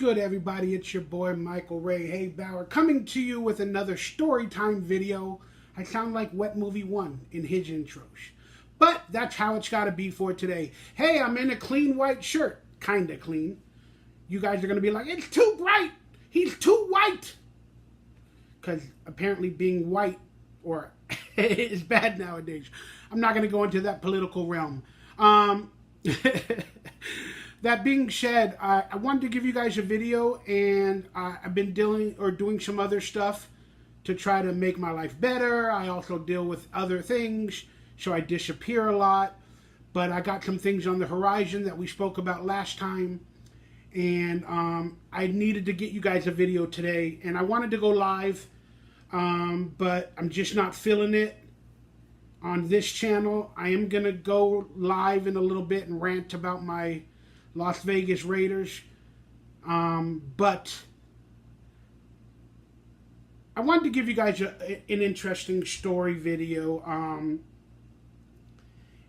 good, everybody? It's your boy Michael Ray Haybauer coming to you with another story time video. I sound like Wet Movie 1 in his intros, but that's how it's got to be for today. Hey, I'm in a clean white shirt, kinda clean. You guys are gonna be like, it's too bright. He's too white, because apparently being white or is bad nowadays. I'm not gonna go into that political realm. That being said, I wanted to give you guys a video, and I've been doing some other stuff to try to make my life better. I also deal with other things, so I disappear a lot. But I got some things on the horizon that we spoke about last time, and I needed to get you guys a video today. And I wanted to go live, but I'm just not feeling it on this channel. I am going to go live in a little bit and rant about my Las Vegas Raiders, but I wanted to give you guys an interesting story video,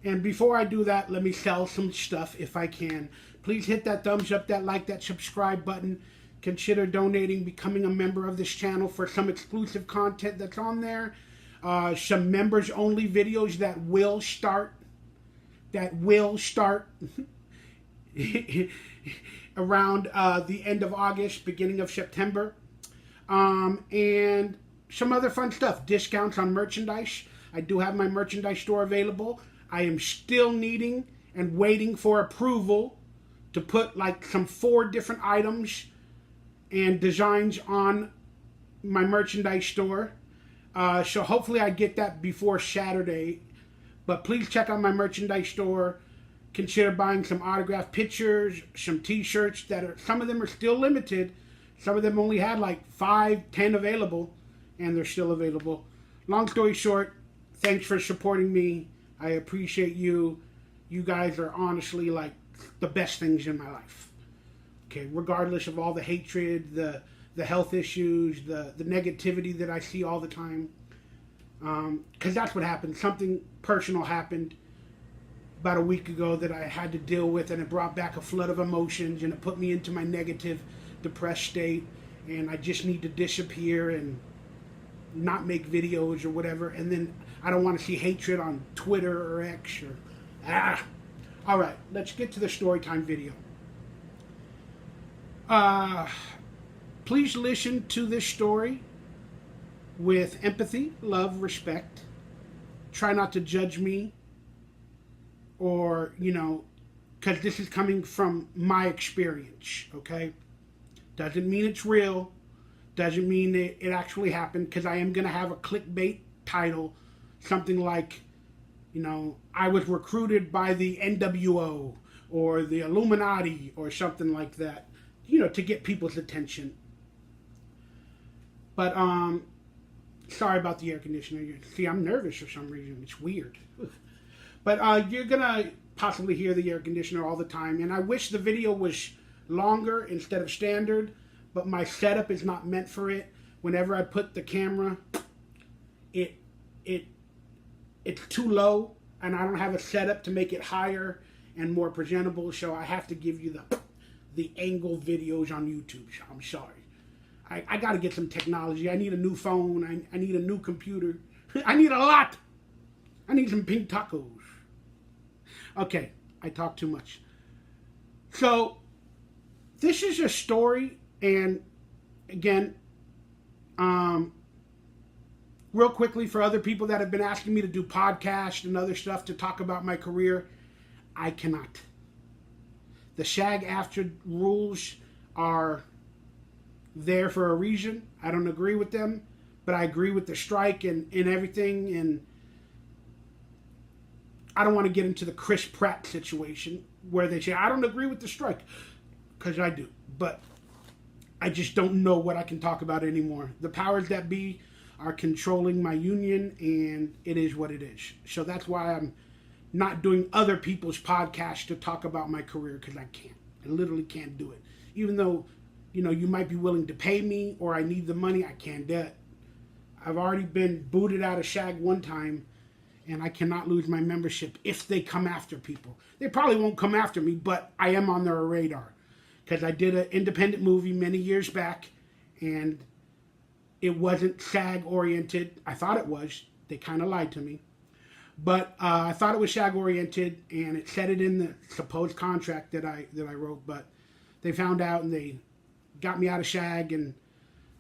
and before I do that, let me sell some stuff if I can. Please hit that thumbs up, that like, that subscribe button. Consider donating, becoming a member of this channel for some exclusive content that's on there, some members only videos that will start around the end of August, beginning of September, and some other fun stuff, discounts on merchandise. I do have my merchandise store available. I am still needing and waiting for approval to put like some 4 different items and designs on my merchandise store, so hopefully I get that before Saturday. But please check out my merchandise store. Consider buying some autographed pictures, some t-shirts that are, some of them are still limited. Some of them only had like 5, 10 available, and they're still available. Long story short, thanks for supporting me. I appreciate you. You guys are honestly like the best things in my life. Okay, regardless of all the hatred, the health issues, the negativity that I see all the time. Because that's what happened. Something personal happened about a week ago that I had to deal with, and it brought back a flood of emotions, and it put me into my negative, depressed state, and I just need to disappear and not make videos or whatever. And then I don't want to see hatred on Twitter or X or all right, let's get to the story time video. Please listen to this story with empathy, love, respect. Try not to judge me, or, you know, because this is coming from my experience, okay? Doesn't mean it's real. Doesn't mean it actually happened, because I am going to have a clickbait title. Something like, you know, I was recruited by the NWO or the Illuminati or something like that, you know, to get people's attention. But, sorry about the air conditioner. See, I'm nervous for some reason. It's weird. But you're going to possibly hear the air conditioner all the time. And I wish the video was longer instead of standard, but my setup is not meant for it. Whenever I put the camera, it's too low, and I don't have a setup to make it higher and more presentable, so I have to give you the angle videos on YouTube. So I'm sorry. I got to get some technology. I need a new phone. I need a new computer. I need a lot. I need some pink tacos. Okay, I talk too much. So, this is a story, and again, real quickly, for other people that have been asking me to do podcasts and other stuff to talk about my career, I cannot. The SAG-AFTRA rules are there for a reason. I don't agree with them, but I agree with the strike and everything, and I don't want to get into the Chris Pratt situation where they say, I don't agree with the strike, because I do. But I just don't know what I can talk about anymore. The powers that be are controlling my union, and it is what it is. So that's why I'm not doing other people's podcasts to talk about my career, because I can't. I literally can't do it. Even though, you know, you might be willing to pay me or I need the money, I can't do it. I've already been booted out of SAG one time, and I cannot lose my membership if they come after people. They probably won't come after me, but I am on their radar. because I did an independent movie many years back, and it wasn't SAG oriented. I thought it was. They kind of lied to me. But I thought it was SAG oriented, and it said it in the supposed contract that I wrote. But they found out, and they got me out of SAG, and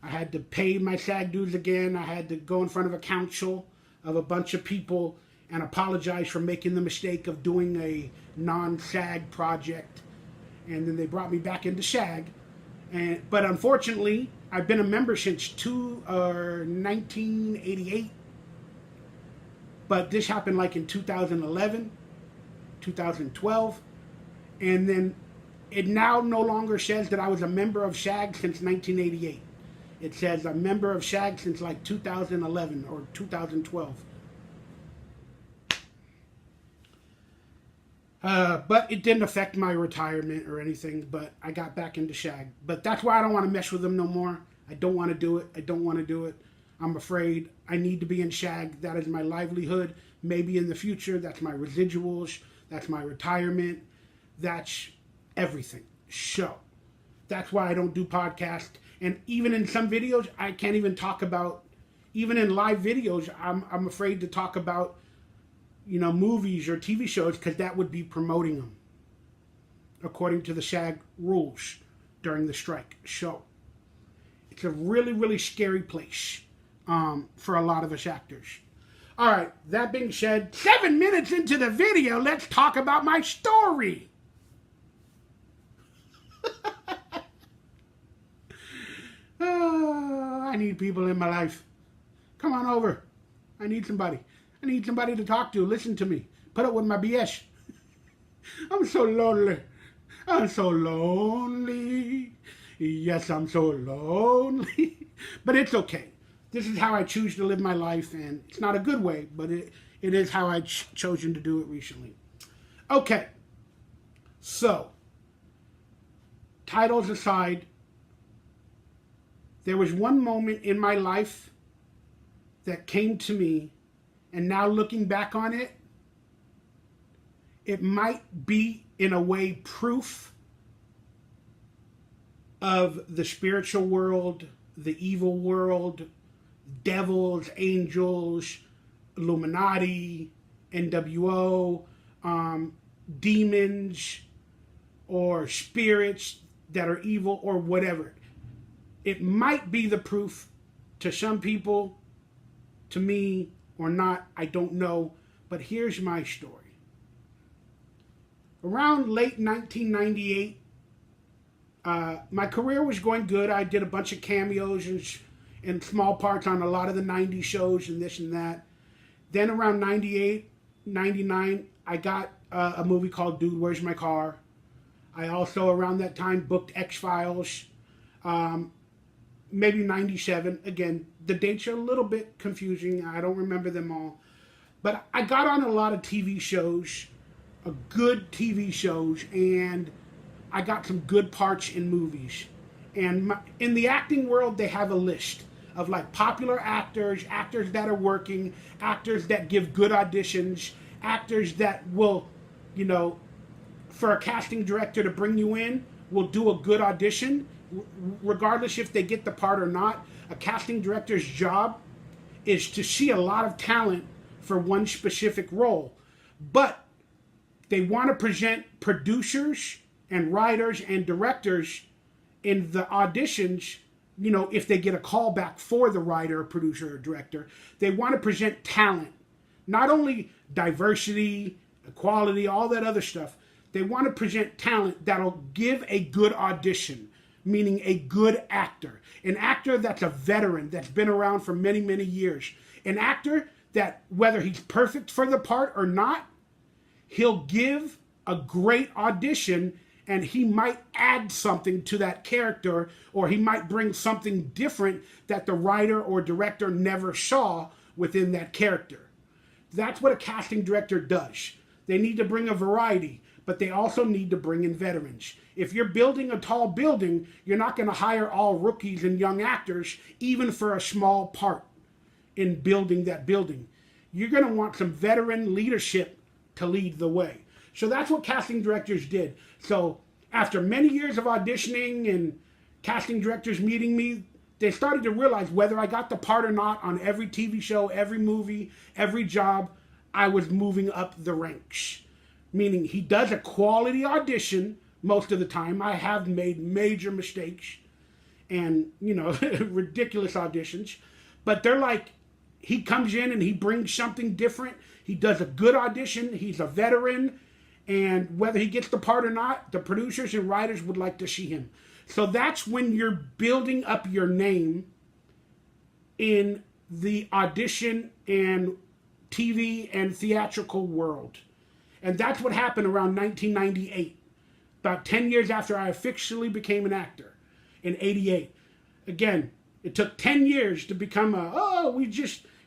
I had to pay my SAG dues again. I had to go in front of a council of a bunch of people and apologize for making the mistake of doing a non-SAG project. And then they brought me back into SAG. But unfortunately, I've been a member since 1988. But this happened like in 2011, 2012. And then it now no longer says that I was a member of SAG since 1988. It says a member of SAG since like 2011 or 2012. But it didn't affect my retirement or anything, but I got back into SAG. But that's why I don't want to mess with them no more. I don't want to do it. I don't want to do it. I'm afraid. I need to be in SAG. That is my livelihood. Maybe in the future, that's my residuals. That's my retirement. That's everything. So that's why I don't do podcasts. And even in some videos, I can't even talk about, even in live videos, I'm afraid to talk about, movies or TV shows, because that would be promoting them according to the SAG rules during the strike. So it's a really, really scary place for a lot of us actors. All right, that being said, 7 minutes into the video, let's talk about my story. Oh, I need people in my life. Come on over. I need somebody. I need somebody to talk to. Listen to me. Put up with my BS. I'm so lonely. I'm so lonely. Yes, I'm so lonely. But it's okay. This is how I choose to live my life, and it's not a good way, but it is how I've chosen to do it recently. Okay. So, titles aside, there was one moment in my life that came to me, and now looking back on it, it might be, in a way, proof of the spiritual world, the evil world, devils, angels, Illuminati, NWO, demons, or spirits that are evil, or whatever. It might be the proof to some people, to me, or not, I don't know. But here's my story. Around late 1998, my career was going good. I did a bunch of cameos and small parts on a lot of the 90s shows and this and that. Then around 98, 99, I got a movie called Dude, Where's My Car? I also, around that time, booked X-Files. Maybe 97. Again, the dates are a little bit confusing. I don't remember them all. But I got on a lot of TV shows, good TV shows, and I got some good parts in movies. And in the acting world, they have a list of like popular actors, actors that are working, actors that give good auditions, actors that will, for a casting director to bring you in, will do a good audition, regardless if they get the part or not. A casting director's job is to see a lot of talent for one specific role. But they want to present producers and writers and directors in the auditions, if they get a call back for the writer, producer, or director, they want to present talent. Not only diversity, equality, all that other stuff. They want to present talent that'll give a good audition, meaning a good actor. An actor that's a veteran, that's been around for many, many years. An actor that, whether he's perfect for the part or not, he'll give a great audition, and he might add something to that character, or he might bring something different that the writer or director never saw within that character. That's what a casting director does. They need to bring a variety, but they also need to bring in veterans. If you're building a tall building, you're not going to hire all rookies and young actors, even for a small part in building that building. You're going to want some veteran leadership to lead the way. So that's what casting directors did. So after many years of auditioning and casting directors meeting me, they started to realize whether I got the part or not on every TV show, every movie, every job, I was moving up the ranks. Meaning he does a quality audition most of the time. I have made major mistakes and, ridiculous auditions. But they're like, he comes in and he brings something different. He does a good audition. He's a veteran. And whether he gets the part or not, the producers and writers would like to see him. So that's when you're building up your name in the audition and TV and theatrical world. And that's what happened around 1998, about 10 years after I officially became an actor in 88. Again, it took 10 years to become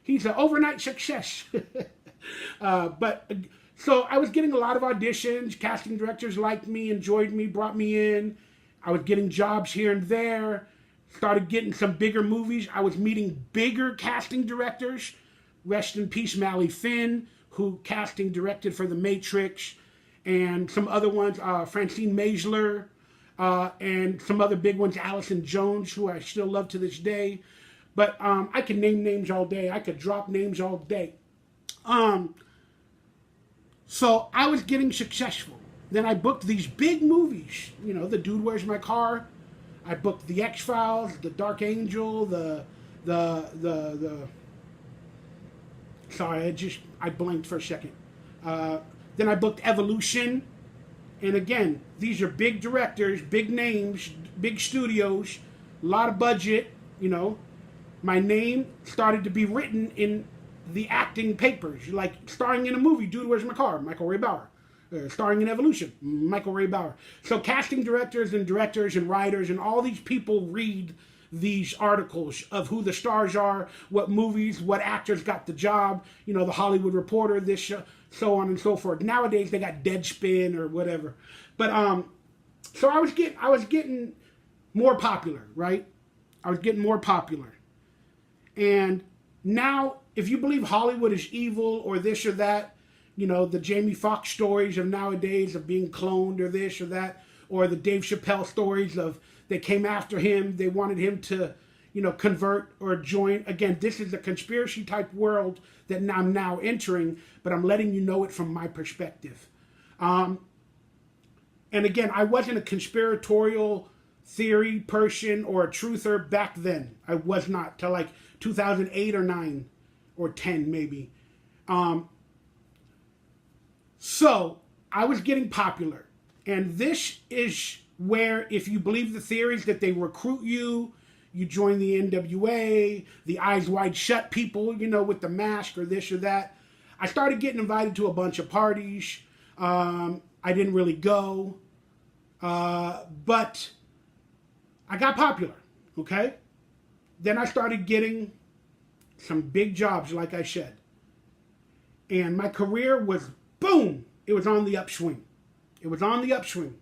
he's an overnight success. So I was getting a lot of auditions. Casting directors liked me, enjoyed me, brought me in. I was getting jobs here and there. Started getting some bigger movies. I was meeting bigger casting directors. Rest in peace, Mally Finn, who casting directed for The Matrix, and some other ones, Francine Maisler, and some other big ones, Allison Jones, who I still love to this day. But I could name names all day. I could drop names all day. So I was getting successful. Then I booked these big movies. The Dude, Where's My Car? I booked The X-Files, The Dark Angel, Sorry, I blanked for a second. Then I booked Evolution. And again, these are big directors, big names, big studios, a lot of budget, My name started to be written in the acting papers, like starring in a movie, Dude, Where's My Car? Michael Ray Bauer. Starring in Evolution, Michael Ray Bauer. So casting directors and writers and all these people read these articles of who the stars are, what movies, what actors got the job, the Hollywood Reporter, this show, so on and so forth. Nowadays they got Deadspin or whatever. But so I was getting more popular, right? I was getting more popular. And now, if you believe Hollywood is evil or this or that, the Jamie Foxx stories of nowadays of being cloned or this or that, or the Dave Chappelle stories of they came after him, they wanted him to, convert or join. Again, this is a conspiracy type world that I'm now entering, but I'm letting you know it from my perspective. And again, I wasn't a conspiratorial theory person or a truther back then. I was not, till like 2008 or 9 or 10 maybe. So I was getting popular. And this is where, if you believe the theories that they recruit you, you join the NWA, the Eyes Wide Shut people, with the mask or this or that. I started getting invited to a bunch of parties. I didn't really go. But I got popular, okay? Then I started getting some big jobs, like I said. And my career was, boom, it was on the upswing. It was on the upswing.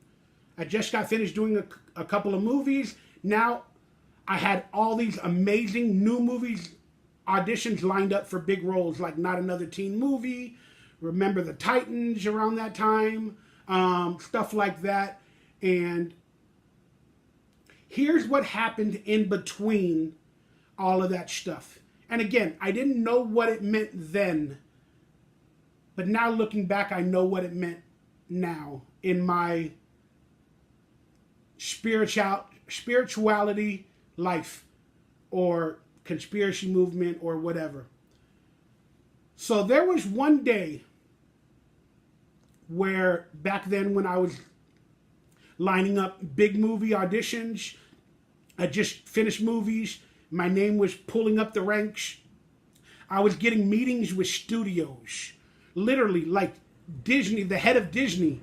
I just got finished doing a couple of movies. Now I had all these amazing new movies, auditions lined up for big roles, like Not Another Teen Movie, Remember the Titans around that time, stuff like that. And here's what happened in between all of that stuff. And again, I didn't know what it meant then, but now looking back, I know what it meant now in my spirituality life or conspiracy movement or whatever. So there was one day where back then when I was lining up big movie auditions, I just finished movies, my name was pulling up the ranks. I was getting meetings with studios, literally like Disney, the head of Disney,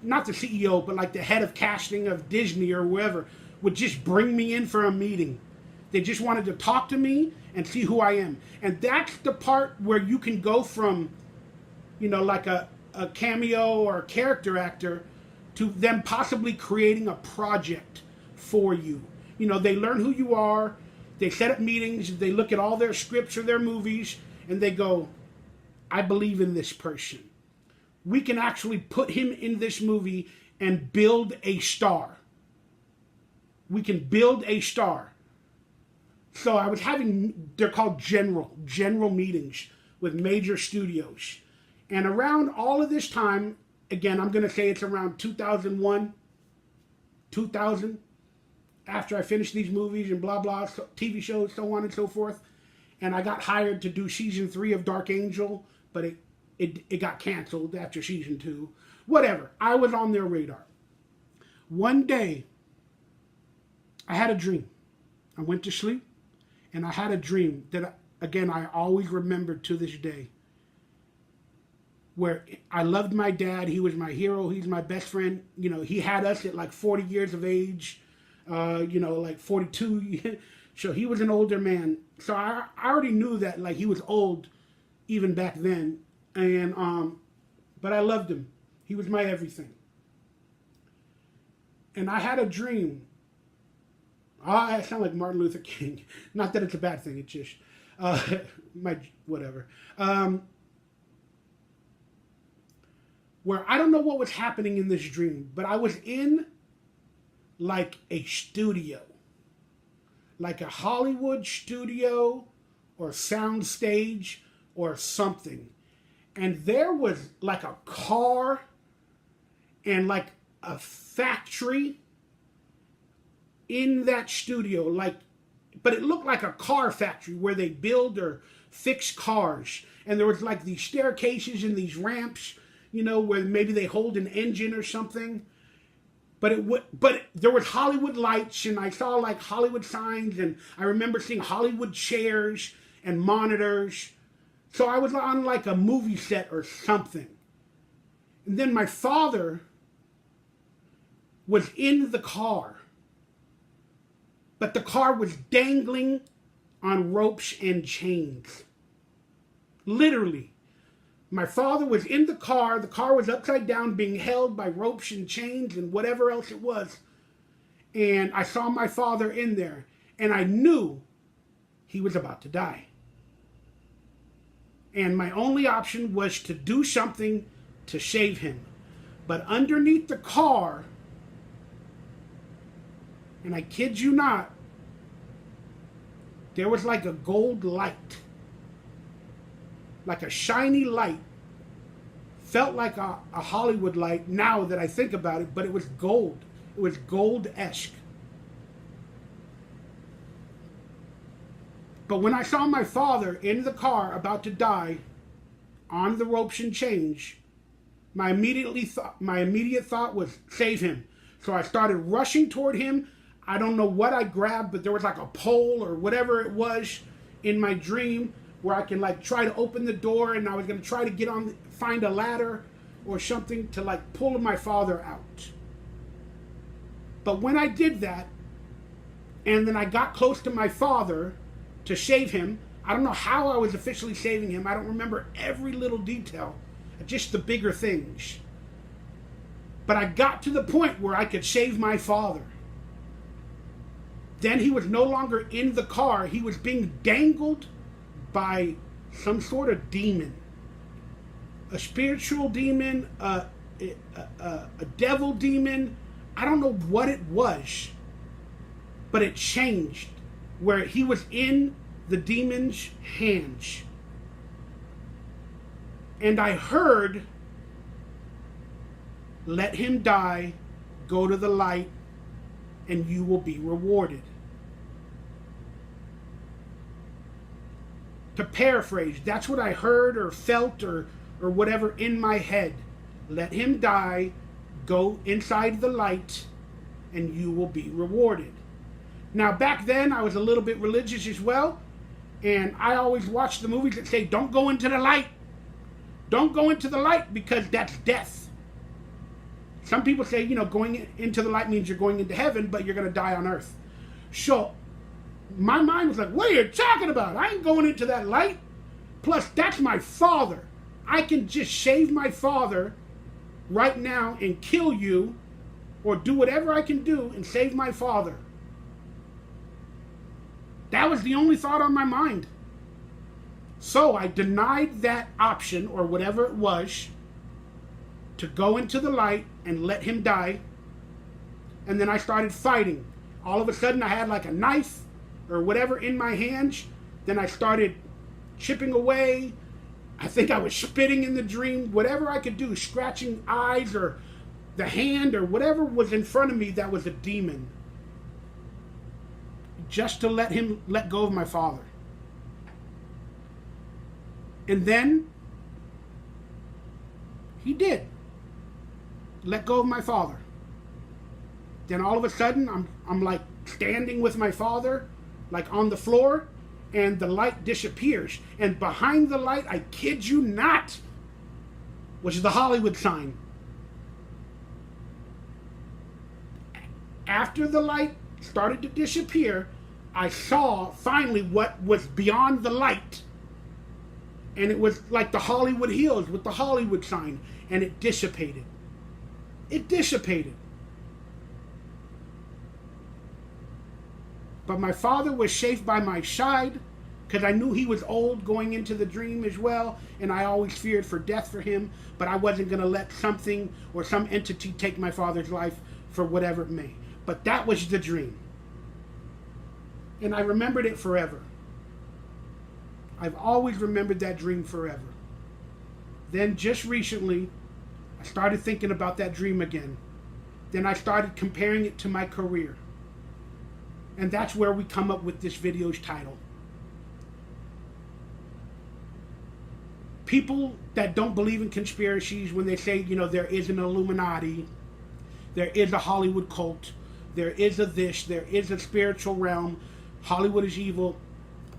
not the CEO, but like the head of casting of Disney or whoever, would just bring me in for a meeting. They just wanted to talk to me and see who I am. And that's the part where you can go from, like a cameo or a character actor to them possibly creating a project for you. They learn who you are, they set up meetings, they look at all their scripts or their movies, and they go, I believe in this person. We can actually put him in this movie and build a star. We can build a star. So I was having, they're called general meetings with major studios. And around all of this time, again, I'm going to say it's around 2001, 2000, after I finished these movies and blah, blah, TV shows, so on and so forth. And I got hired to do season 3 of Dark Angel, but it got canceled after season 2. Whatever. I was on their radar. One day, I had a dream. I went to sleep, and I had a dream that, again, I always remember to this day. Where I loved my dad. He was my hero. He's my best friend. You know, he had us at like 40 years of age, like 42. So he was an older man. So I already knew that, like, he was old even back then. And, but I loved him. He was my everything. And I had a dream. I sound like Martin Luther King. Not that it's a bad thing. It's just, whatever. Where I don't know what was happening in this dream, but I was in like a studio, like a Hollywood studio or sound stage or something. And there was like a car and like a factory in that studio, like, but it looked like a car factory where they build or fix cars. And there was like these staircases and these ramps, you know, where maybe they hold an engine or something. But there was Hollywood lights, and I saw like Hollywood signs, and I remember seeing Hollywood chairs and monitors. So I was on like a movie set or something. And then my father was in the car, but the car was dangling on ropes and chains. Literally. My father was in the car was upside down being held by ropes and chains and whatever else it was. And I saw my father in there, and I knew he was about to die. And my only option was to do something to save him. But underneath the car, and I kid you not, there was like a gold light. Like a shiny light. Felt like a Hollywood light now that I think about it, but it was gold. It was gold-esque. But when I saw my father in the car about to die on the ropes and chains, my immediate thought was save him. So I started rushing toward him. I don't know what I grabbed, but there was like a pole or whatever it was in my dream, where I can like try to open the door, and I was going to try to find a ladder or something to like pull my father out. But when I did that, and then I got close to my father to save him, I don't know how I was officially saving him. I don't remember every little detail, just the bigger things. But I got to the point where I could save my father. Then he was no longer in the car. He was being dangled by some sort of demon, a spiritual demon, a devil demon. I don't know what it was, but it changed where he was in the demon's hands. And I heard, let him die, go to the light, and you will be rewarded. To paraphrase, that's what I heard or felt or whatever in my head. Let him die, go inside the light, and you will be rewarded. Now, back then, I was a little bit religious as well, and I always watched the movies that say, don't go into the light. Don't go into the light because that's death. Some people say, going into the light means you're going into heaven, but you're going to die on earth. So my mind was like, what are you talking about? I ain't going into that light. Plus, that's my father. I can just save my father right now and kill you, or do whatever I can do and save my father. That was the only thought on my mind. So I denied that option, or whatever it was, to go into the light and let him die. And then I started fighting. All of a sudden I had like a knife or whatever in my hands. Then I started chipping away. I think I was spitting in the dream. Whatever I could do, scratching eyes or the hand or whatever was in front of me that was a demon. Just to let him let go of my father. And then he did let go of my father. Then all of a sudden I'm like standing with my father like on the floor, and the light disappears, and behind the light, I kid you not, was the Hollywood sign. After the light started to disappear, I saw finally what was beyond the light. And it was like the Hollywood Hills with the Hollywood sign. And it dissipated. It dissipated. But my father was safe by my side because I knew he was old going into the dream as well. And I always feared for death for him. But I wasn't going to let something or some entity take my father's life for whatever it may. But that was the dream. And I remembered it forever. I've always remembered that dream forever. Then just recently, I started thinking about that dream again. Then I started comparing it to my career. And that's where we come up with this video's title. People that don't believe in conspiracies, when they say, you know, there is an Illuminati, there is a Hollywood cult, there is a this, there is a spiritual realm, Hollywood is evil.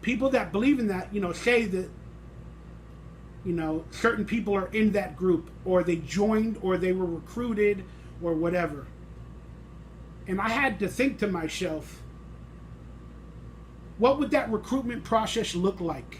People that believe in that, you know, say that, you know, certain people are in that group, or they joined, or they were recruited, or whatever. And I had to think to myself, what would that recruitment process look like?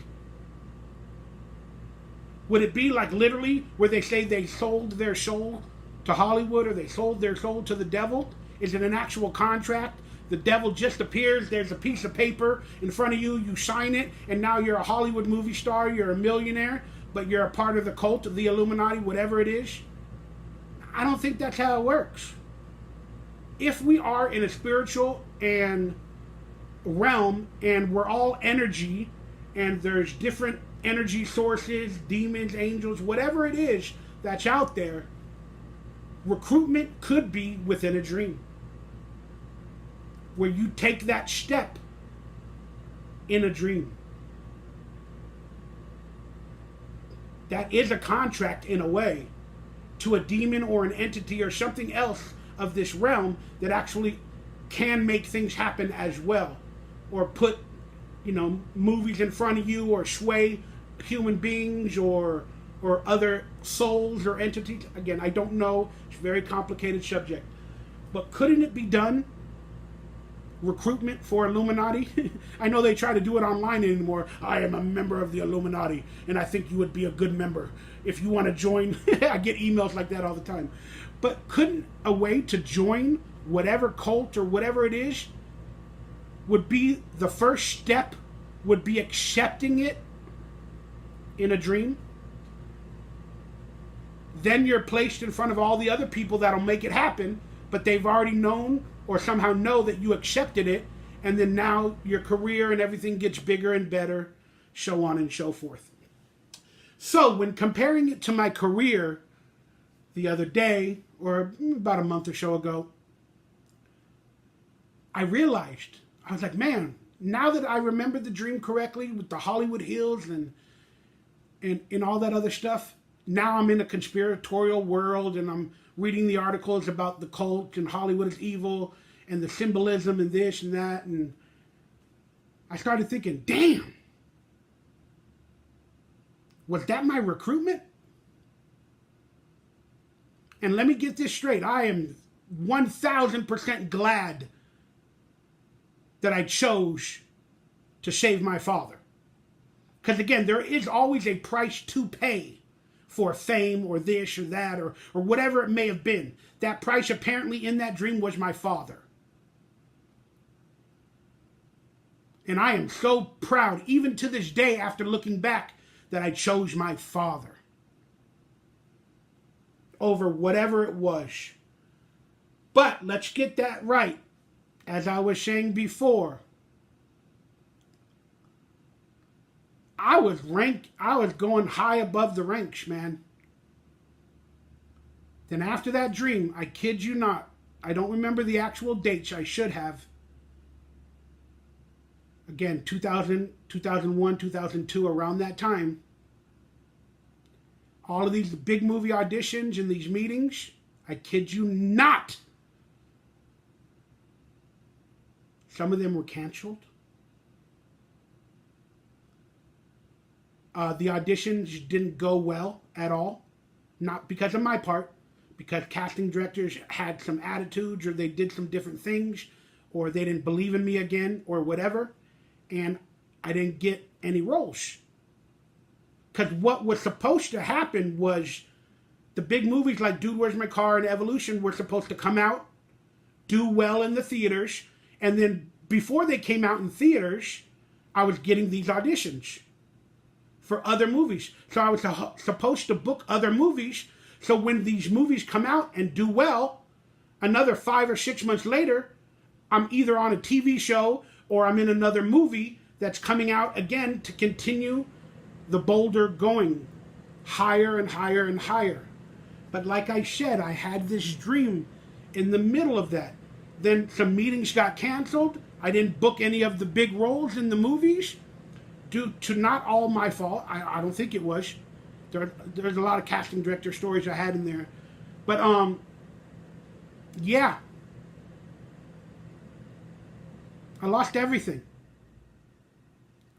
Would it be like literally where they say they sold their soul to Hollywood, or they sold their soul to the devil? Is it an actual contract? The devil just appears, there's a piece of paper in front of you, you sign it, and now you're a Hollywood movie star, you're a millionaire, but you're a part of the cult of the Illuminati, whatever it is. I don't think that's how it works. If we are in a spiritual and realm, and we're all energy, and there's different energy sources, demons, angels, whatever it is that's out there, recruitment could be within a dream, where you take that step in a dream. That is a contract in a way to a demon or an entity or something else of this realm that actually can make things happen as well, or put, you know, movies in front of you, or sway human beings or other souls or entities. Again, I don't know. It's a very complicated subject. But couldn't it be done? Recruitment for Illuminati? I know they try to do it online anymore. I am a member of the Illuminati, and I think you would be a good member if you want to join. I get emails like that all the time. But couldn't a way to join whatever cult or whatever it is would be the first step, would be accepting it in a dream? Then you're placed in front of all the other people that'll make it happen, but they've already known or somehow know that you accepted it, and then now your career and everything gets bigger and better, so on and so forth. So when comparing it to my career the other day, or about a month or so ago, I realized, I was like, man, now that I remember the dream correctly with the Hollywood Hills and all that other stuff, now I'm in a conspiratorial world, and I'm reading the articles about the cult and Hollywood is evil and the symbolism and this and that. And I started thinking, damn, was that my recruitment? And let me get this straight. I am 1,000% glad that I chose to save my father. Because again, there is always a price to pay for fame or this or that or whatever it may have been. That price apparently in that dream was my father. And I am so proud, even to this day after looking back, that I chose my father over whatever it was. But let's get that right. As I was saying before, I was going high above the ranks, man. Then after that dream, I kid you not, I don't remember the actual dates, I should have. Again, 2000, 2001, 2002, around that time. All of these big movie auditions and these meetings, I kid you not, some of them were canceled. The auditions didn't go well at all. Not because of my part, because casting directors had some attitudes, or they did some different things, or they didn't believe in me again, or whatever, and I didn't get any roles. Because what was supposed to happen was the big movies like Dude, Where's My Car and Evolution were supposed to come out, do well in the theaters, and then before they came out in theaters, I was getting these auditions for other movies. So I was supposed to book other movies, so when these movies come out and do well, another 5 or 6 months later, I'm either on a TV show or I'm in another movie that's coming out again to continue the boulder going higher and higher and higher. But like I said, I had this dream in the middle of that. Then some meetings got canceled. I didn't book any of the big roles in the movies due to not all my fault. I don't think it was. There's a lot of casting director stories I had in there. But, yeah. I lost everything.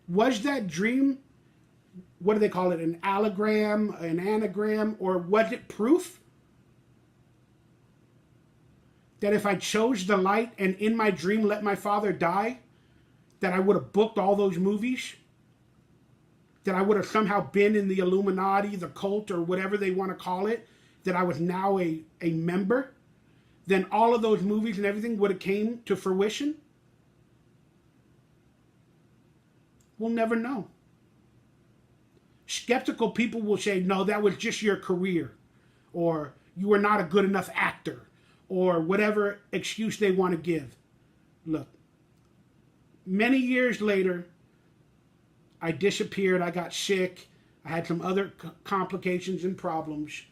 Was that dream, what do they call it, an allogram, an anagram, or was it proof that if I chose the light and in my dream let my father die, that I would have booked all those movies? That I would have somehow been in the Illuminati, the cult, or whatever they want to call it, that I was now a member? Then all of those movies and everything would have came to fruition? We'll never know. Skeptical people will say, no, that was just your career, or you were not a good enough actor, or whatever excuse they want to give. Look, many years later, I disappeared, I got sick, I had some other complications and problems.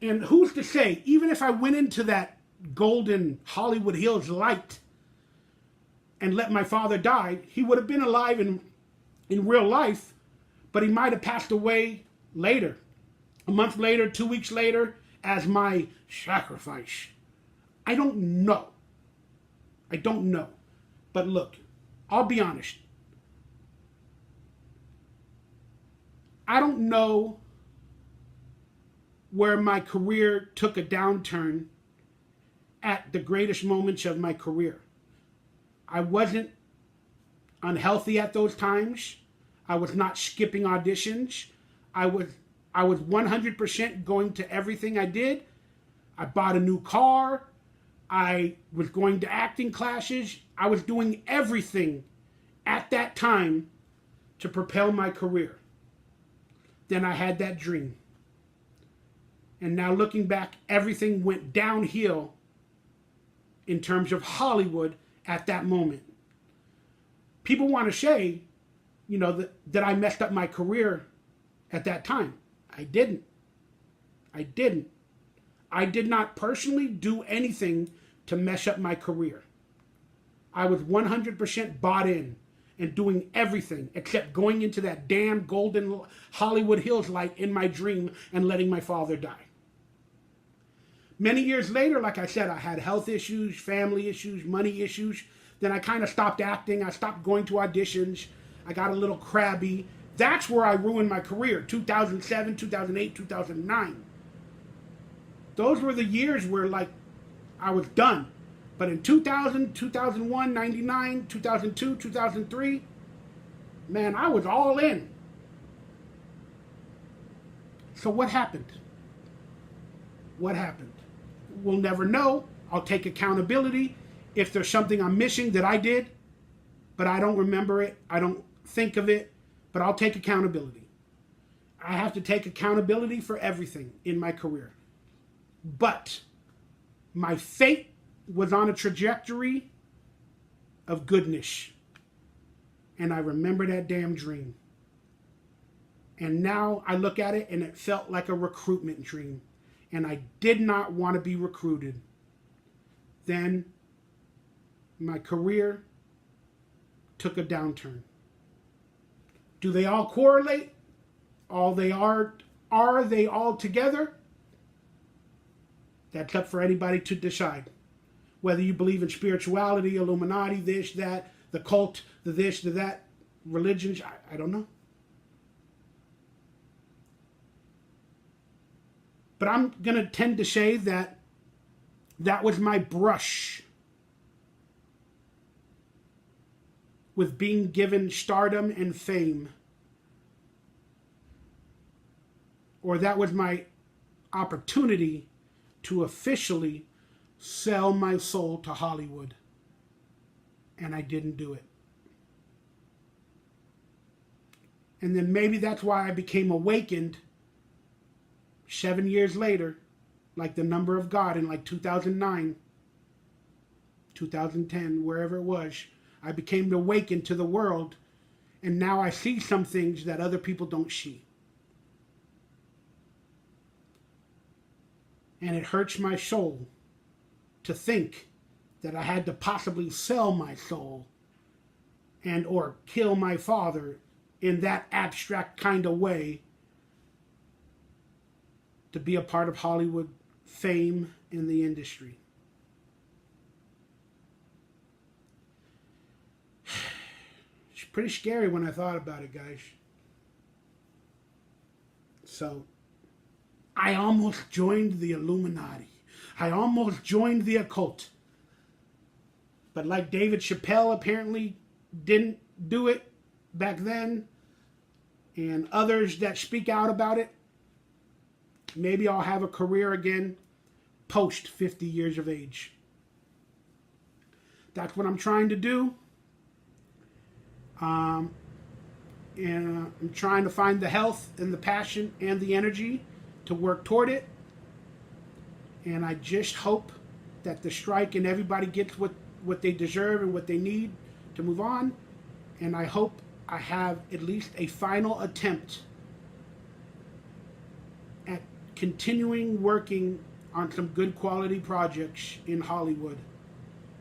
And who's to say, even if I went into that golden Hollywood Hills light and let my father die, he would have been alive in real life, but he might have passed away later. A month later, 2 weeks later, as my sacrifice. I don't know. I don't know. But look, I'll be honest. I don't know where my career took a downturn at the greatest moments of my career. I wasn't unhealthy at those times. I was not skipping auditions. I was 100% going to everything I did. I bought a new car. I was going to acting classes. I was doing everything at that time to propel my career. Then I had that dream. And now looking back, everything went downhill in terms of Hollywood at that moment. People want to say, that I messed up my career at that time. I didn't. I did not personally do anything to mess up my career. I was 100% bought in and doing everything except going into that damn golden Hollywood Hills light in my dream and letting my father die. Many years later, like I said, I had health issues, family issues, money issues. Then I kind of stopped acting. I stopped going to auditions. I got a little crabby. That's where I ruined my career, 2007, 2008, 2009. Those were the years where, I was done. But in 2000, 2001, 99, 2002, 2003, man, I was all in. So what happened? What happened? We'll never know. I'll take accountability. If there's something I'm missing that I did, but I don't remember it, I don't think of it, but I'll take accountability. I have to take accountability for everything in my career. But my fate was on a trajectory of goodness. And I remember that damn dream. And now I look at it and it felt like a recruitment dream. And I did not want to be recruited. Then my career took a downturn. Do they all correlate? Are they all together? That's up for anybody to decide. Whether you believe in spirituality, Illuminati, this, that, the cult, the this, the that, religions, I don't know. But I'm going to tend to say that that was my brush with being given stardom and fame. Or that was my opportunity to officially sell my soul to Hollywood. And I didn't do it. And then maybe that's why I became awakened 7 years later, like the number of God in like 2009, 2010, wherever it was. I became awakened to the world, and now I see some things that other people don't see. And it hurts my soul to think that I had to possibly sell my soul and or kill my father in that abstract kind of way to be a part of Hollywood fame in the industry. It's pretty scary when I thought about it, guys. So, I almost joined the Illuminati. I almost joined the occult. But like David Chappelle apparently didn't do it back then, and others that speak out about it, maybe I'll have a career again post 50 years of age. That's what I'm trying to do. And I'm trying to find the health and the passion and the energy to work toward it. And I just hope that the strike and everybody gets what they deserve and what they need to move on. And I hope I have at least a final attempt at continuing working on some good quality projects in Hollywood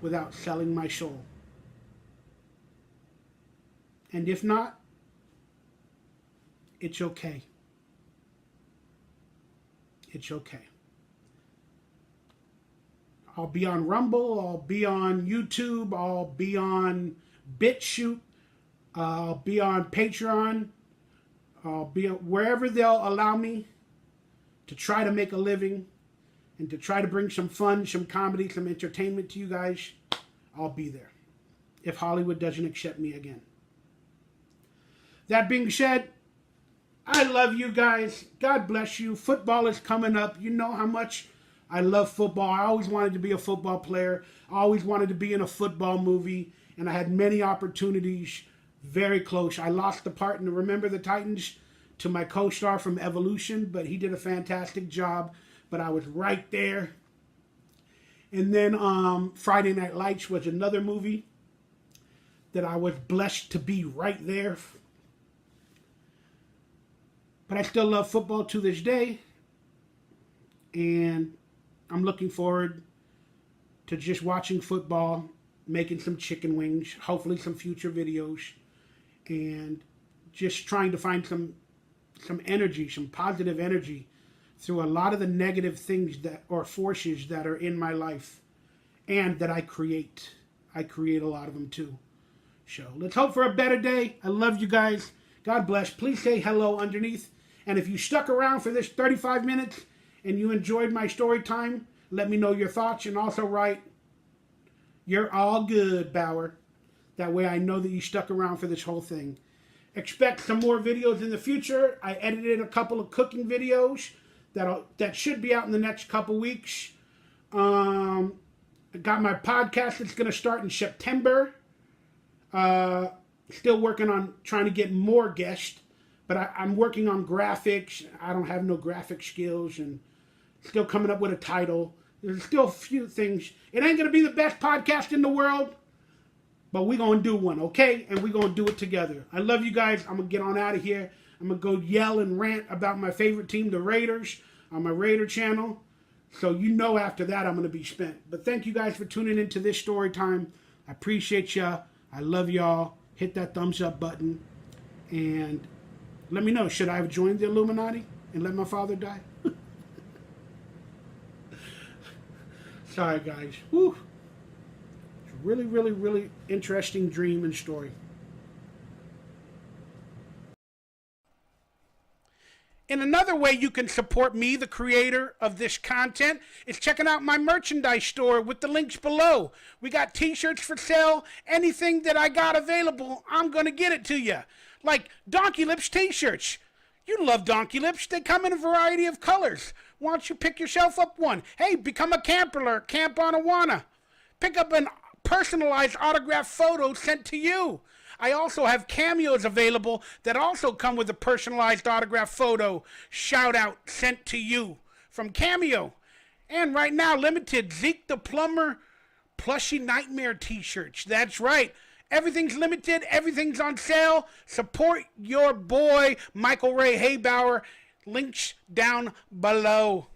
without selling my soul. And if not, it's okay. It's okay. I'll be on Rumble, I'll be on YouTube, I'll be on BitChute, I'll be on Patreon, I'll be wherever they'll allow me to try to make a living and to try to bring some fun, some comedy, some entertainment to you guys. I'll be there if Hollywood doesn't accept me again. That being said, I love you guys. God bless you. Football is coming up. You know how much I love football. I always wanted to be a football player. I always wanted to be in a football movie. And I had many opportunities, very close. I lost the part in Remember the Titans to my co-star from Evolution, but he did a fantastic job. But I was right there. And then Friday Night Lights was another movie that I was blessed to be right there. But I still love football to this day. And I'm looking forward to just watching football, making some chicken wings, hopefully some future videos, and just trying to find some energy, some positive energy through a lot of the negative things that or forces that are in my life and that I create. I create a lot of them too. So let's hope for a better day. I love you guys. God bless. Please say hello underneath. And if you stuck around for this 35 minutes and you enjoyed my story time, let me know your thoughts, and also write, "You're all good, Bauer." That way I know that you stuck around for this whole thing. Expect some more videos in the future. I edited a couple of cooking videos that should be out in the next couple weeks. I got my podcast that's going to start in September. Still working on trying to get more guests. but I'm working on graphics. I don't have no graphic skills, and still coming up with a title. There's still a few things. It ain't gonna be the best podcast in the world, but we're gonna do one, okay? And we're gonna do it together. I love you guys. I'm gonna get on out of here. I'm gonna go yell and rant about my favorite team, the Raiders, on my Raider channel. So you know after that I'm gonna be spent. But thank you guys for tuning into this story time. I appreciate ya. I love y'all. Hit that thumbs up button. And let me know, should I have joined the Illuminati and let my father die? Sorry, guys. Whew. It's a really, really, really interesting dream and story. And another way you can support me, the creator of this content, is checking out my merchandise store with the links below. We got t-shirts for sale. Anything that I got available, I'm going to get it to you. Like Donkey Lips t-shirts. You love Donkey Lips. They come in a variety of colors. Why don't you pick yourself up one? Hey, become a camper, camp on Awana. Pick up a personalized autographed photo sent to you. I also have cameos available that also come with a personalized autographed photo shout out sent to you from Cameo. And right now, limited Zeke the Plumber Plushy Nightmare t-shirts. That's right. Everything's limited. Everything's on sale. Support your boy, Michael Ray Haybauer. Links down below.